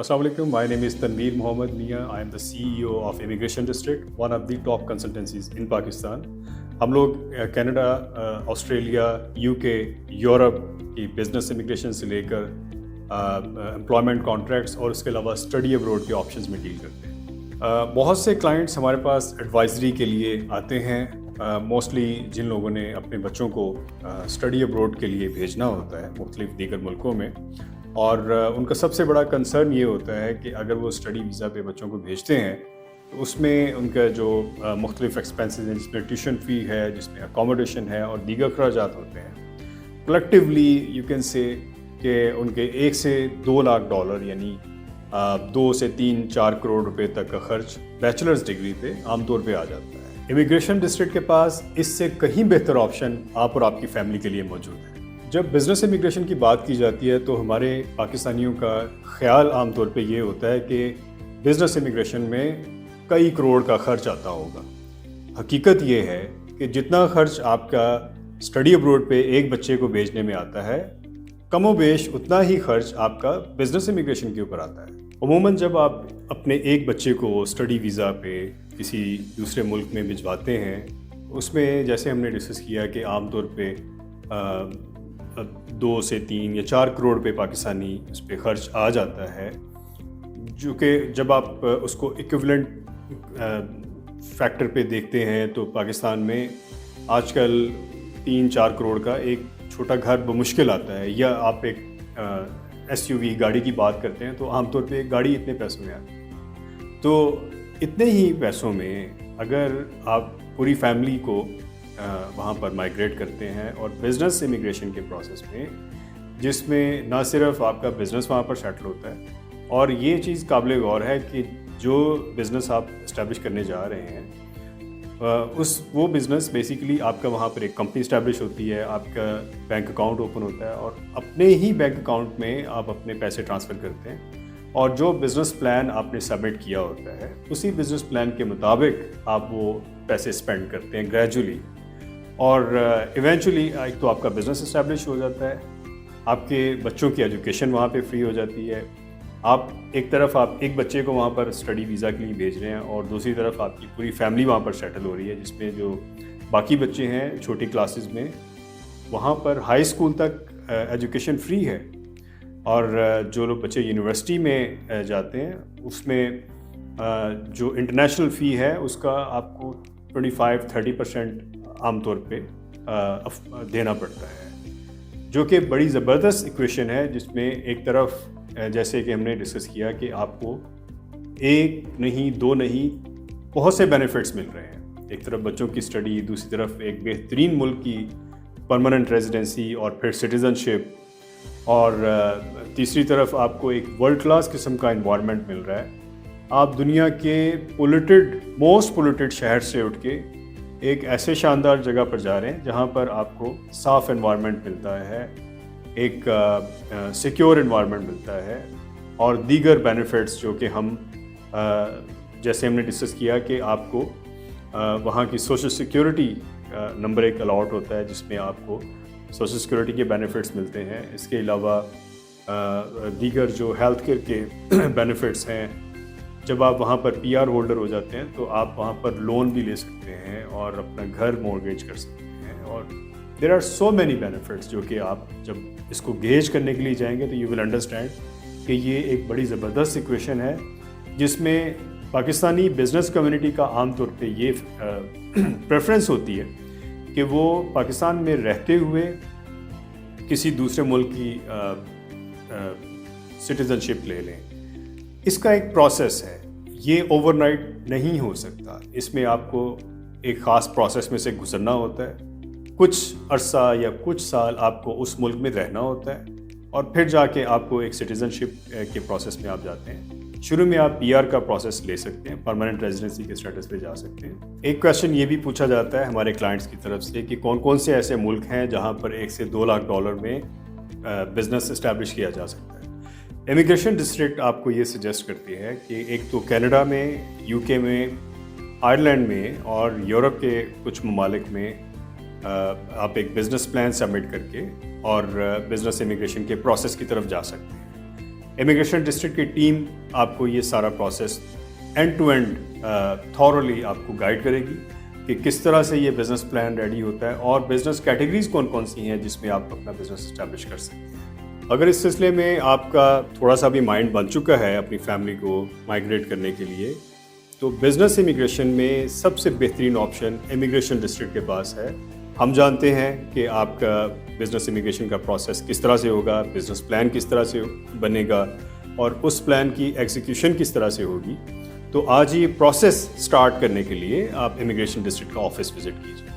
Assalamu alaikum. My name is Tanveer Mohammed Mia. I am the CEO of Immigration District, one of the top consultancies in Pakistan. हम लोग Canada, Australia, UK, Europe की business immigration से लेकर employment contracts और उसके अलावा study abroad के options में डील करते हैं। बहुत से क्लाइंट्स हमारे पास एडवाइजरी के लिए आते हैं, मोस्टली जिन लोगों ने अपने बच्चों को स्टडी अब्रोड के लिए भेजना होता है मुख्तलिफ दीगर मुल्कों में, और उनका सबसे बड़ा कंसर्न ये होता है कि अगर वो स्टडी वीज़ा पे बच्चों को भेजते हैं तो उसमें उनका जो मुख्तलिफ एक्सपेंसेस हैं, जिसमें ट्यूशन फ़ी है, जिसमें अकोमोडेशन है और दीगर अखराजात होते हैं, कलेक्टिवली यू कैन से कि उनके 1 से 2 लाख डॉलर यानी 2 से 3-4 करोड़ रुपए तक का खर्च बैचलर्स डिग्री पे आमतौर पे आ जाता है। इमिग्रेशन डिस्ट्रिक्ट के पास इससे कहीं बेहतर ऑप्शन आप और आपकी फैमिली के लिए मौजूद है। जब बिज़नेस इमिग्रेशन की बात की जाती है तो हमारे पाकिस्तानियों का ख्याल आमतौर पे ये होता है कि बिज़नेस इमिग्रेशन में कई करोड़ का खर्च आता होगा। हकीकत ये है कि जितना खर्च आपका स्टडी अब्रोड पे एक बच्चे को भेजने में आता है, कमोबेश उतना ही खर्च आपका बिज़नेस इमिग्रेशन के ऊपर आता है। उमूमन जब आप अपने एक बच्चे को स्टडी वीज़ा पे किसी दूसरे मुल्क में भिजवाते हैं, उसमें जैसे हमने डिस्कस किया कि आमतौर पे 2 से 3 या 4 करोड़ रुपए पाकिस्तानी उस पर खर्च आ जाता है, जो कि जब आप उसको इक्विवेलेंट फैक्टर पे देखते हैं तो पाकिस्तान में आजकल 3-4 करोड़ का एक छोटा घर बमुश्किल आता है। या आप एक SUV गाड़ी की बात करते हैं तो आमतौर पे एक गाड़ी इतने पैसों में आती है। तो इतने ही पैसों में अगर आप पूरी फैमिली को वहाँ पर माइग्रेट करते हैं और बिज़नेस इमिग्रेशन के प्रोसेस में, जिसमें ना सिर्फ आपका बिज़नेस वहाँ पर सेटल होता है, और ये चीज़ काबिल गौर है कि जो बिज़नेस आप इस्टेब्लिश करने जा रहे हैं वो बिज़नेस बेसिकली आपका वहाँ पर एक कंपनी इस्टेब्लिश होती है, आपका बैंक अकाउंट ओपन होता है और अपने ही बैंक अकाउंट में आप अपने पैसे ट्रांसफ़र करते हैं, और जो बिज़नेस प्लान आपने सबमिट किया होता है उसी बिज़नेस प्लान के मुताबिक आप वो पैसे स्पेंड करते हैं ग्रेजुअली, और इवेंचुअली एक तो आपका बिज़नेस इस्टेब्लिश हो जाता है, आपके बच्चों की एजुकेशन वहाँ पे फ्री हो जाती है। आप एक तरफ आप एक बच्चे को वहाँ पर स्टडी वीज़ा के लिए भेज रहे हैं और दूसरी तरफ आपकी पूरी फैमिली वहाँ पर सेटल हो रही है, जिसमें जो बाकी बच्चे हैं छोटी क्लासेस में, वहाँ पर हाई स्कूल तक एजुकेशन फ्री है, और जो लोग बच्चे यूनिवर्सिटी में जाते हैं उसमें जो इंटरनेशनल फ़ी है उसका आपको 25-30% आमतौर पे देना पड़ता है, जो कि बड़ी ज़बरदस्त इक्वेशन है, जिसमें एक तरफ जैसे कि हमने डिस्कस किया कि आपको 1 नहीं 2 नहीं बहुत से बेनिफिट्स मिल रहे हैं। एक तरफ बच्चों की स्टडी, दूसरी तरफ एक बेहतरीन मुल्क की परमानेंट रेजिडेंसी और फिर सिटीज़नशिप, और तीसरी तरफ आपको एक वर्ल्ड क्लास किस्म का इन्वायरमेंट मिल रहा है। आप दुनिया के मोस्ट पोल्यूटेड शहर से उठ के एक ऐसे शानदार जगह पर जा रहे हैं जहाँ पर आपको साफ़ एनवायरनमेंट मिलता है, एक सिक्योर एनवायरनमेंट मिलता है, और दीगर बेनिफिट्स जो कि हम जैसे हमने डिस्कस किया कि आपको वहाँ की सोशल सिक्योरिटी नंबर 1 अलॉट होता है, जिसमें आपको सोशल सिक्योरिटी के बेनिफिट्स मिलते हैं। इसके अलावा दीगर जो हेल्थ केयर के बेनिफिट्स हैं, जब आप वहाँ पर PR होल्डर हो जाते हैं तो आप वहाँ पर लोन भी ले सकते हैं और अपना घर मॉर्गेज कर सकते हैं, और there are so many benefits जो कि आप जब इसको गेज करने के लिए जाएंगे तो यू विल अंडरस्टैंड कि ये एक बड़ी ज़बरदस्त इक्वेशन है, जिसमें पाकिस्तानी बिज़नेस कम्युनिटी का आमतौर पे ये प्रेफरेंस होती है कि वो पाकिस्तान में रहते हुए किसी दूसरे मुल्क की सिटीज़नशिप ले लें। इसका एक प्रोसेस है, ये ओवरनाइट नहीं हो सकता। इसमें आपको एक ख़ास प्रोसेस में से गुजरना होता है, कुछ अरसा या कुछ साल आपको उस मुल्क में रहना होता है, और फिर जाके आपको एक सिटीज़नशिप के प्रोसेस में आप जाते हैं। शुरू में आप PR का प्रोसेस ले सकते हैं, परमानेंट रेजिडेंसी के स्टेटस पे जा सकते हैं। एक क्वेश्चन ये भी पूछा जाता है हमारे क्लाइंट्स की तरफ से कि कौन कौन से ऐसे मुल्क हैं जहाँ पर 1 से 2 लाख डॉलर में बिज़नेस इस्टेब्लिश किया जा सकता है। इमिग्रेशन डिस्ट्रिक्ट आपको ये सजेस्ट करती है कि एक तो कनाडा में, UK में, आयरलैंड में और यूरोप के कुछ ममालिक में आप एक बिज़नेस प्लान सबमिट करके और बिज़नेस इमिग्रेशन के प्रोसेस की तरफ जा सकते हैं। امیگریشن ڈسٹرکٹ کی ٹیم آپ کو یہ سارا process end to end thoroughly آپ کو گائیڈ کرے گی کہ کس طرح سے یہ بزنس پلان ریڈی ہوتا ہے اور بزنس کیٹیگریز کون کون سی ہیں جس میں آپ اپنا بزنس اسٹیبلش کر سکتے ہیں. اگر اس سلسلے میں آپ کا تھوڑا سا بھی مائنڈ بن چکا ہے اپنی فیملی کو مائگریٹ کرنے کے لیے, تو بزنس امیگریشن میں سب سے بہترین آپشن امیگریشن ڈسٹرکٹ کے پاس ہے. ہم جانتے ہیں کہ آپ کا بزنس امیگریشن کا پروسیس کس طرح سے ہوگا, بزنس پلان کس طرح سے بنے گا اور اس پلان کی ایگزیکیوشن کس طرح سے ہوگی. تو آج یہ پروسیس سٹارٹ کرنے کے لیے آپ امیگریشن ڈسٹرکٹ کا آفس وزٹ کیجیے.